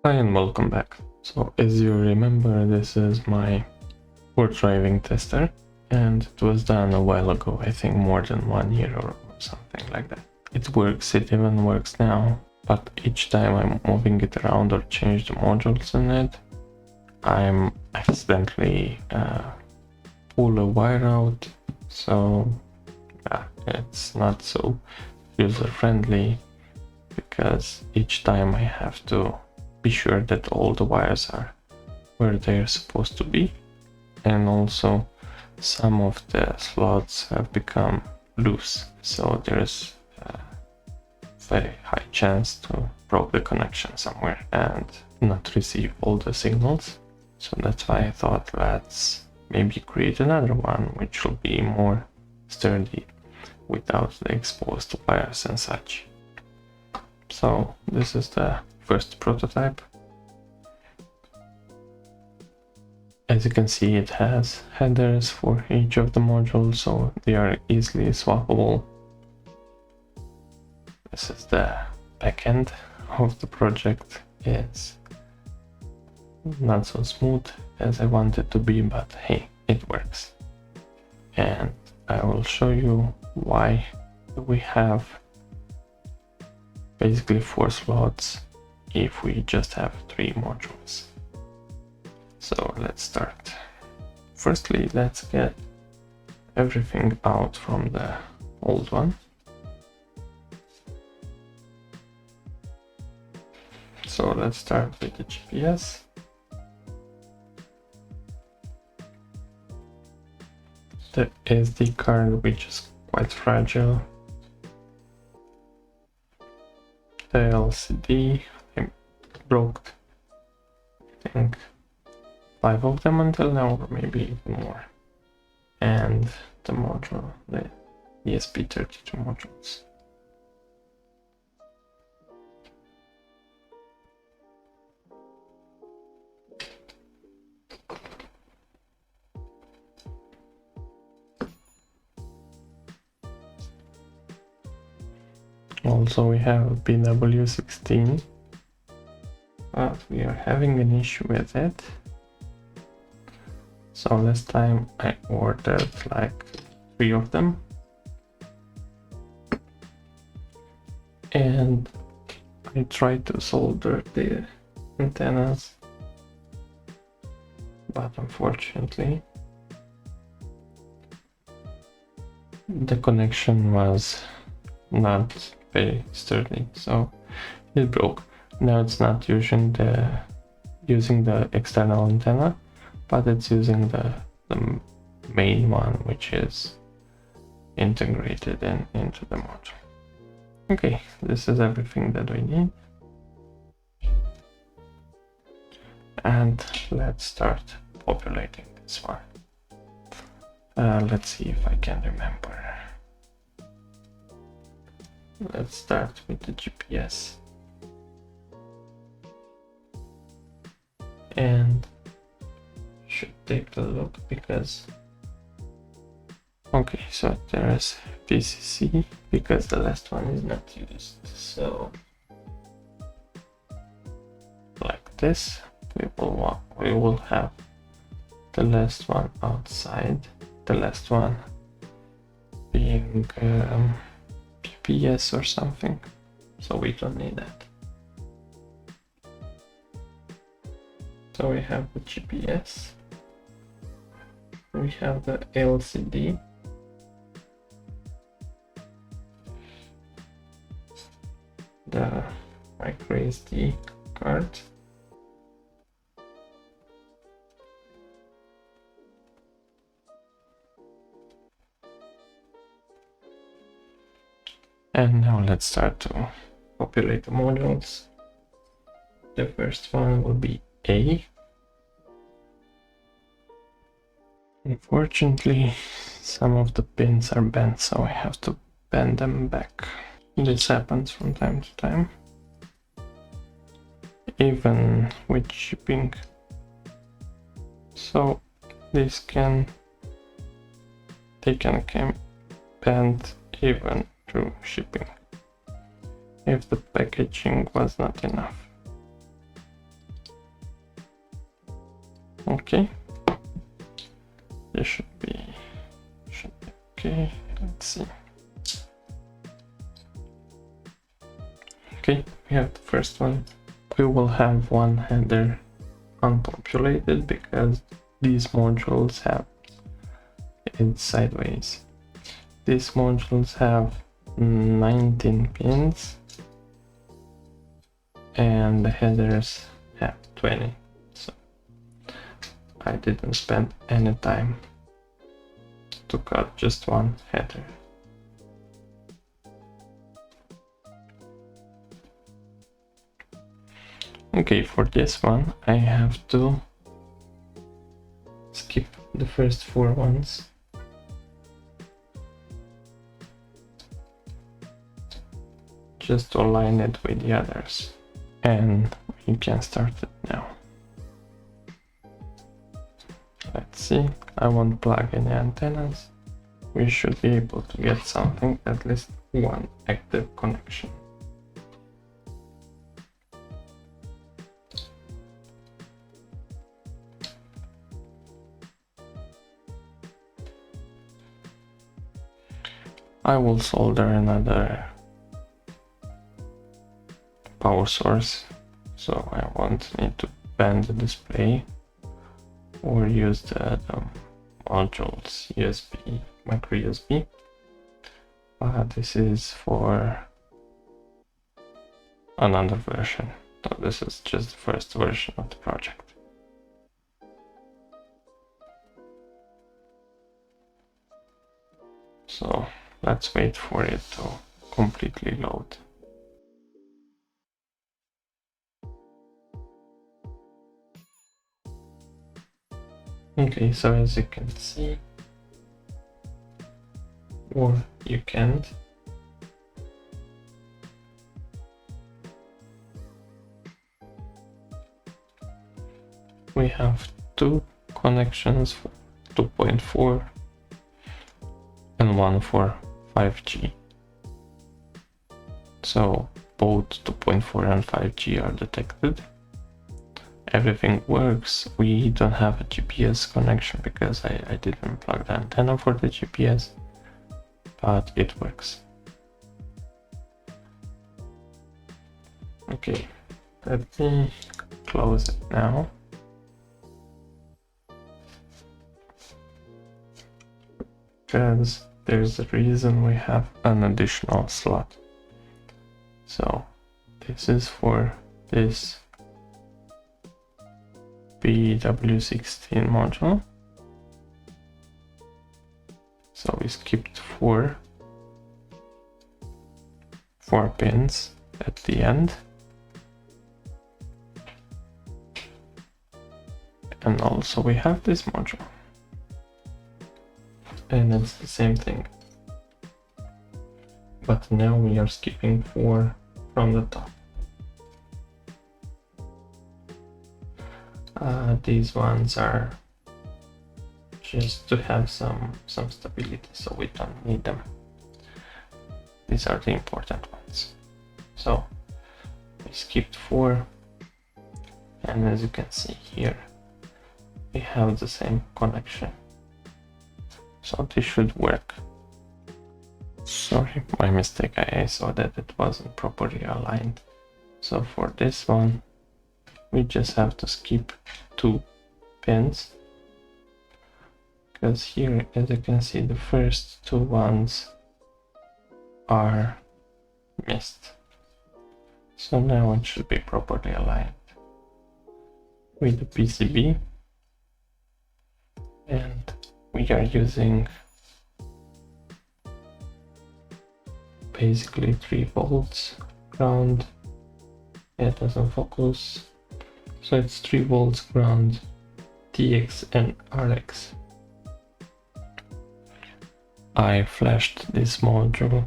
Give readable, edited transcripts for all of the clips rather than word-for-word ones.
Hi and welcome back. So as you remember, this is my wardriving tester and it was done a while ago, I think more than 1 year or something like that. It works, it even works now, but each time I'm moving it around or change the modules in it, I'm accidentally pull a wire out, so it's not so user-friendly because each time I have to be sure that all the wires are where they're supposed to be, and also some of the slots have become loose, so there's a very high chance to broke the connection somewhere and not receive all the signals. So that's why I thought let's maybe create another one which will be more sturdy without the exposed wires and such. So this is the first prototype. As you can see, it has headers for each of the modules, so they are easily swappable. This is the backend of the project. It's not so smooth as I want it to be, but hey, it works. And I will show you why we have basically 4 slots if we just have 3 modules. So let's start. Firstly, let's get everything out from the old one. So let's start with the GPS. The SD card, which is quite fragile. The LCD, I broke, I think, 5 of them until now, or maybe even more. And the module, the ESP32 modules. Also we have PW16, but we are having an issue with it. So last time I ordered like 3 of them, and I tried to solder the antennas, but unfortunately the connection was not very sturdy, so it broke. Now it's not using the external antenna, but it's using the main one, which is integrated into the module. Okay, this is everything that we need. And let's start populating this one. Let's see if I can remember. Let's start with the GPS. And should take a look because okay, so there is VCC because the last one is not used. So like this, we will have the last one outside, the last one being GPS or something, so we don't need that. So we have the GPS, we have the LCD, the micro SD card, and now let's start to populate the modules. The first one will be A. Unfortunately, some of the pins are bent, so I have to bend them back. This happens from time to time, even with shipping. So they can bend even through shipping if the packaging was not enough. Okay, this should be okay. Let's see. Okay, we have the first one. We will have one header unpopulated because these modules have it sideways. These modules have 19 pins and the headers have 20. So I didn't spend any time to cut just one header. Okay, for this one I have to skip the first 4 ones. Just to align it with the others. And we can start it now. Let's see, I won't plug any antennas. We should be able to get something, at least one active connection. I will solder another power source, so I won't need to bend the display or use the modules USB, micro USB. This is for another version, so this is just the first version of the project. So let's wait for it to completely load. Okay, so as you can see, or you can't, we have 2 connections for 2.4 and one for 5G. So both 2.4 and 5G are detected. Everything works. We don't have a GPS connection because I didn't plug the antenna for the GPS, but it works. Okay, let me close it now. Because there's a reason we have an additional slot. So this is for this PW16 module. So we skipped 4 pins at the end. And also we have this module. And it's the same thing. But now we are skipping 4 from the top. These ones are just to have some stability, so we don't need them. These are the important ones. So we skipped 4, and as you can see here, we have the same connection. So this should work. Sorry, my mistake, I saw that it wasn't properly aligned. So for this one, we just have to skip 2 pins. Because here, as you can see, the first 2 ones are missed. So now it should be properly aligned with the PCB. And we are using basically 3 volts ground. It doesn't focus. So it's 3 volts ground, TX and RX. I flashed this module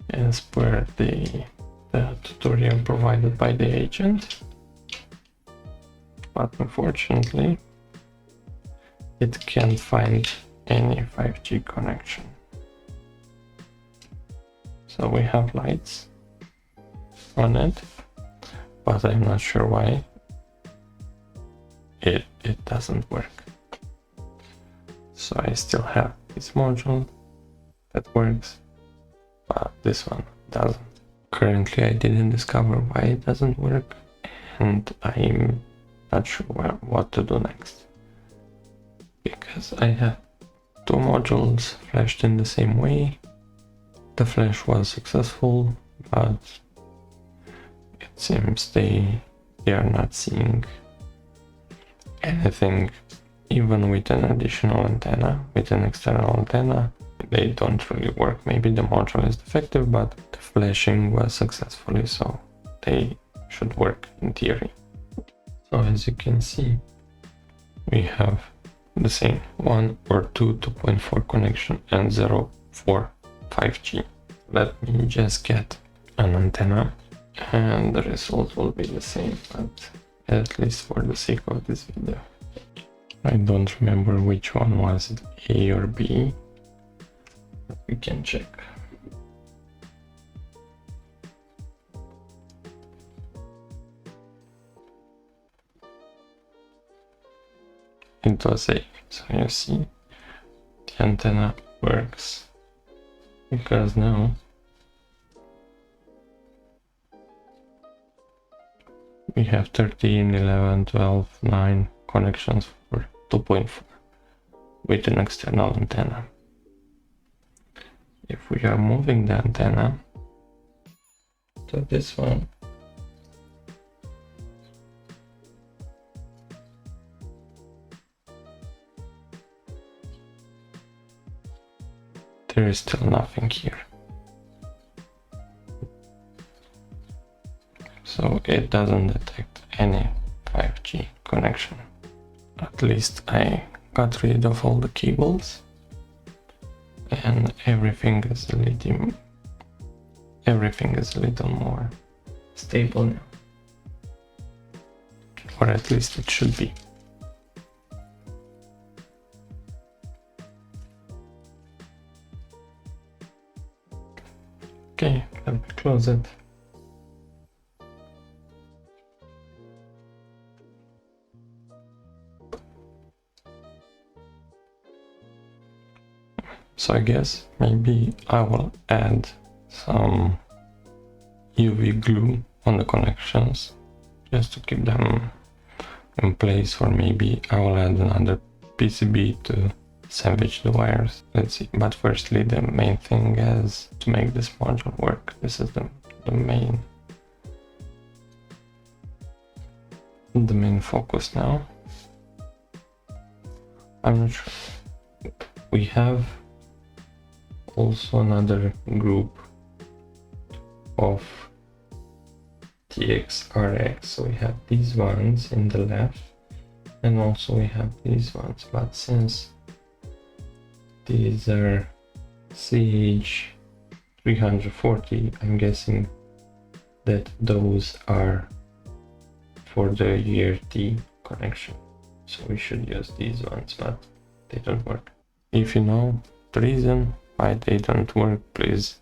as per the tutorial provided by the agent, but unfortunately it can't find any 5G connection. So we have lights on it, but I'm not sure why it it doesn't work. So I still have this module that works, but this one doesn't. Currently I didn't discover why it doesn't work, and I'm not sure what to do next, because I have two modules flashed in the same way. The flash was successful, but it seems they are not seeing anything. Even with an additional antenna, with an external antenna, they don't really work. Maybe the module is defective, but the flashing was successfully, so they should work in theory. So as you can see, we have the same 1 or 2 2.4 connection and 0 for 5G. Let me just get an antenna and the result will be the same, but at least for the sake of this video. I don't remember which one was it, A or B, but we can check. It was A, so you see the antenna works, because now we have 13, 11, 12, 9 connections for 2.4 with an external antenna. If we are moving the antenna to this one, there is still nothing here. So it doesn't detect any 5G connection. At least I got rid of all the cables and everything is a little more stable now. Or at least it should be. Okay, let me close it. So I guess maybe I will add some UV glue on the connections just to keep them in place, or maybe I will add another PCB to sandwich the wires. Let's see, but firstly the main thing is to make this module work. This is the main focus now. I'm not sure. We have also another group of TXRX, so we have these ones in the left and also we have these ones, but since these are CH340, I'm guessing that those are for the year T connection, so we should use these ones, but they don't work. If you know the reason why they don't work, please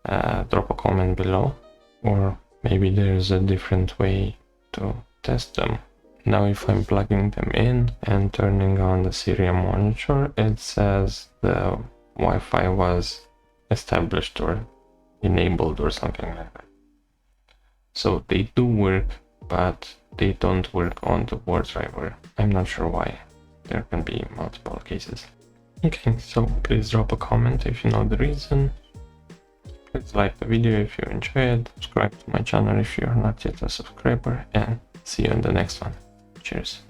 drop a comment below, or maybe there's a different way to test them. Now if I'm plugging them in and turning on the serial monitor, it says the Wi-Fi was established or enabled or something like that. So they do work, but they don't work on the Wardriver. I'm not sure why. There can be multiple cases. Okay, so please drop a comment if you know the reason. Please like the video if you enjoy it, subscribe to my channel if you are not yet a subscriber, and see you in the next one. Cheers.